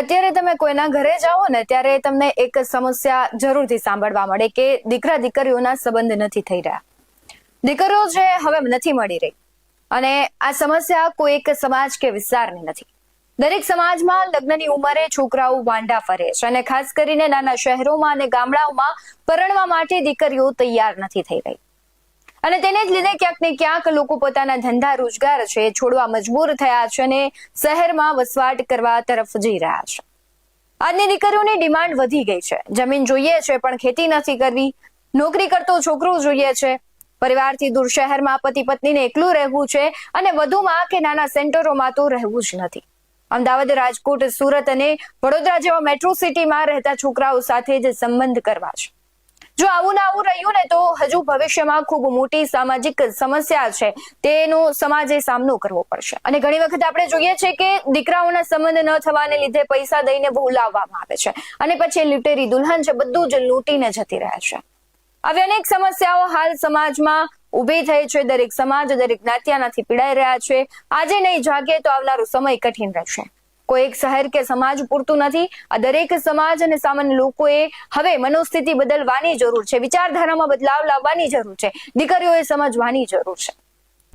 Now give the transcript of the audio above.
અત્યારે તમે કોઈના ઘરે જાઓ ને ત્યારે તમને એક સમસ્યા જરૂરથી સાંભળવા મળે કે દીકરા દીકરીઓના સંબંધ નથી થઈ રહ્યા, દીકરીઓ છે હવે નથી મળી રહી. અને આ સમસ્યા કોઈ એક સમાજ કે વિસ્તારની નથી. દરેક સમાજમાં લગ્નની ઉંમરે છોકરાઓ વાંડા ફરે છે અને ખાસ કરીને નાના શહેરોમાં અને ગામડાઓમાં પરણવા માટે દીકરીઓ તૈયાર નથી થઈ રહી. અને તેને જ લીધે ક્યાંક ને ક્યાંક લોકો પોતાના ધંધા રોજગાર છે છોડવા મજબૂર થયા છે અને શહેરમાં વસવાટ કરવા તરફ જઈ રહ્યા છે. આજની દીકરીઓની ડિમાન્ડ વધી ગઈ છે. જમીન જોઈએ છે પણ ખેતી નથી કરવી, નોકરી કરતો છોકરો જોઈએ છે, પરિવારથી દૂર શહેરમાં પતિ પત્નીને એકલું રહેવું છે અને વધુમાં કે નાના સેન્ટરોમાં તો રહેવું જ નથી. અમદાવાદ, રાજકોટ, સુરત અને વડોદરા જેવા મેટ્રો સિટીમાં રહેતા છોકરાઓ સાથે જ સંબંધ કરવા છે. જો આવું ના આવું રહ્યું ને તો હજુ ભવિષ્યમાં ખૂબ મોટી સામાજિક સમસ્યા છે તેનો સમાજે સામનો કરવો પડશે. અને ઘણી વખત આપણે જોઈએ છે કે દીકરાઓના સંબંધ ન થવાને લીધે પૈસા દઈને બહુ લાવવામાં આવે છે અને પછી લુટેરી દુલ્હન છે બધું જ લૂંટીને જતી રહે છે. આવી અનેક સમસ્યાઓ હાલ સમાજમાં ઉભી થઈ છે. દરેક સમાજ, દરેક જ્ઞાતિયાનાથી પીડાઈ રહ્યા છે. આજે નહીં જાગે તો આવનારો સમય કઠિન રહેશે. કોઈ એક શહેર કે સમાજ પૂરતું નથી. આ દરેક સમાજ અને સામાન્ય લોકોએ હવે મનોસ્થિતિ બદલવાની જરૂર છે, વિચારધારામાં બદલાવ લાવવાની જરૂર છે, દીકરીઓએ સમજવાની જરૂર છે.